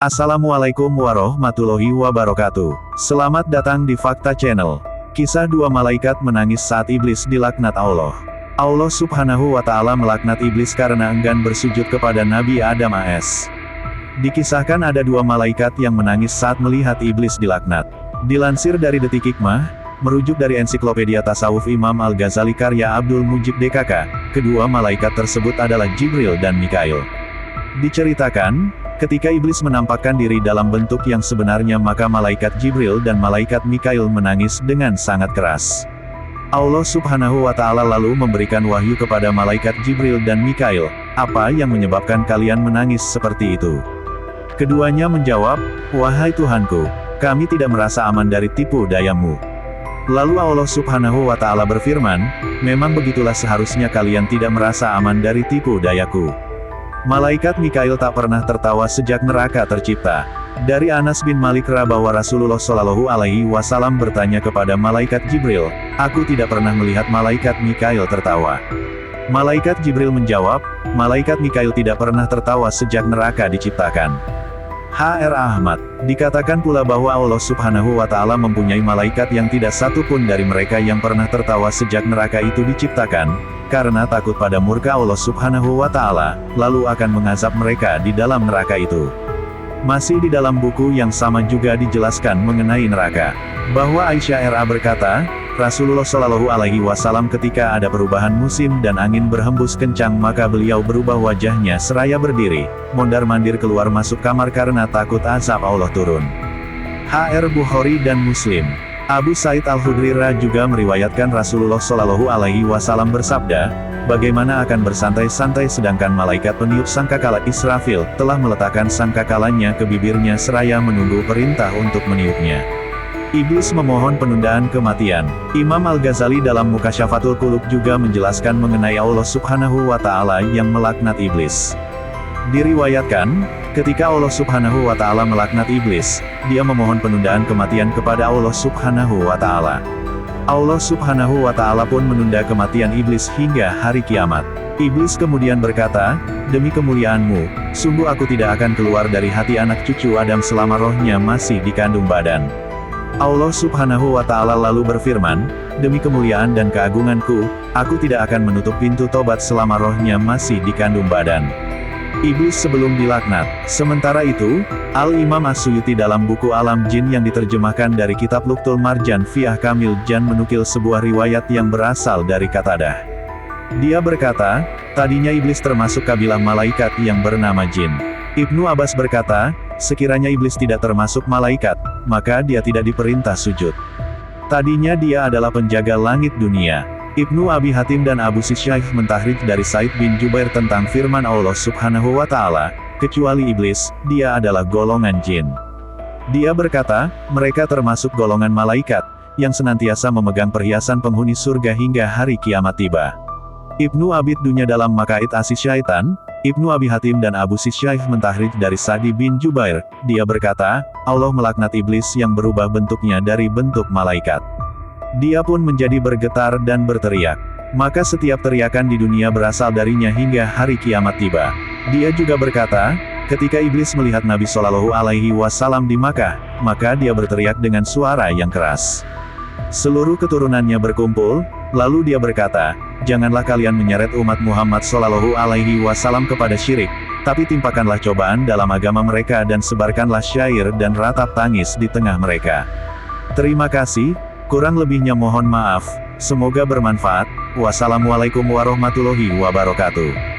Assalamualaikum warahmatullahi wabarakatuh. Selamat datang di Fakta Channel. Kisah dua malaikat menangis saat iblis dilaknat Allah. Allah Subhanahu wa Ta'ala melaknat iblis karena enggan bersujud kepada Nabi Adam AS. Dikisahkan ada dua malaikat yang menangis saat melihat iblis dilaknat. Dilansir dari Detik Hikmah, merujuk dari ensiklopedia tasawuf Imam Al-Ghazali karya Abdul Mujib DKK, kedua malaikat tersebut adalah Jibril dan Mikail. Diceritakan, ketika iblis menampakkan diri dalam bentuk yang sebenarnya maka malaikat Jibril dan malaikat Mikail menangis dengan sangat keras. Allah Subhanahu wa Ta'ala lalu memberikan wahyu kepada malaikat Jibril dan Mikail, apa yang menyebabkan kalian menangis seperti itu? Keduanya menjawab, wahai Tuhanku, kami tidak merasa aman dari tipu dayamu. Lalu Allah Subhanahu wa Ta'ala berfirman, memang begitulah seharusnya kalian tidak merasa aman dari tipu dayaku. Malaikat Mikail tak pernah tertawa sejak neraka tercipta. Dari Anas bin Malik bahwa Rasulullah Shallallahu Alaihi Wasallam bertanya kepada malaikat Jibril, aku tidak pernah melihat malaikat Mikail tertawa. Malaikat Jibril menjawab, malaikat Mikail tidak pernah tertawa sejak neraka diciptakan. H.R. Ahmad, dikatakan pula bahwa Allah Subhanahu wa Ta'ala mempunyai malaikat yang tidak satu pun dari mereka yang pernah tertawa sejak neraka itu diciptakan, karena takut pada murka Allah Subhanahu wa Ta'ala, lalu akan mengazab mereka di dalam neraka itu. Masih di dalam buku yang sama juga dijelaskan mengenai neraka, bahwa Aisyah R.A. berkata, Rasulullah Shallallahu Alaihi Wasallam ketika ada perubahan musim dan angin berhembus kencang maka beliau berubah wajahnya seraya berdiri, mondar-mandir keluar masuk kamar karena takut azab Allah turun. H.R. Bukhari dan Muslim. Abu Sa'id Al-Khudri juga meriwayatkan Rasulullah Shallallahu Alaihi Wasallam bersabda, bagaimana akan bersantai-santai sedangkan malaikat peniup sangkakala Israfil telah meletakkan sangkakalanya ke bibirnya seraya menunggu perintah untuk meniupnya. Iblis memohon penundaan kematian. Imam Al-Ghazali dalam Mukasyafatul Qulub juga menjelaskan mengenai Allah Subhanahu wa Ta'ala yang melaknat iblis. Diriwayatkan, ketika Allah Subhanahu wa Ta'ala melaknat iblis, dia memohon penundaan kematian kepada Allah Subhanahu wa Ta'ala. Allah Subhanahu wa Ta'ala pun menunda kematian iblis hingga hari kiamat. Iblis kemudian berkata, demi kemuliaanmu, sungguh aku tidak akan keluar dari hati anak cucu Adam selama rohnya masih dikandung badan. Allah Subhanahu wa Ta'ala lalu berfirman, demi kemuliaan dan keagunganku, aku tidak akan menutup pintu tobat selama rohnya masih dikandung badan. Iblis sebelum dilaknat. Sementara itu, Al-Imam As-Suyuti dalam buku Alam Jin yang diterjemahkan dari kitab Luqtul Marjan fi Ahkamil Jan menukil sebuah riwayat yang berasal dari Qatadah. Dia berkata, tadinya iblis termasuk kabilah malaikat yang bernama jin. Ibnu Abbas berkata, sekiranya iblis tidak termasuk malaikat, maka dia tidak diperintah sujud. Tadinya dia adalah penjaga langit dunia. Ibnu Abi Hatim dan Abu Sisyaih mentahrid dari Said bin Jubair tentang firman Allah Subhanahu wa Ta'ala, kecuali iblis, dia adalah golongan jin. Dia berkata, mereka termasuk golongan malaikat, yang senantiasa memegang perhiasan penghuni surga hingga hari kiamat tiba. Ibnu Abid Dunya dalam Makaid As-Syaitan, Ibnu Abi Hatim dan Abu Sisyaih mentahrid dari Sa'di bin Jubair, dia berkata, Allah melaknat iblis yang berubah bentuknya dari bentuk malaikat. Dia pun menjadi bergetar dan berteriak. Maka setiap teriakan di dunia berasal darinya hingga hari kiamat tiba. Dia juga berkata, ketika iblis melihat Nabi Shallallahu Alaihi Wasallam di Makkah, maka dia berteriak dengan suara yang keras. Seluruh keturunannya berkumpul, lalu dia berkata, janganlah kalian menyeret umat Muhammad Shallallahu Alaihi Wasallam kepada syirik, tapi timpakanlah cobaan dalam agama mereka dan sebarkanlah syair dan ratap tangis di tengah mereka. Terima kasih. Kurang lebihnya mohon maaf, semoga bermanfaat. Wassalamualaikum warahmatullahi wabarakatuh.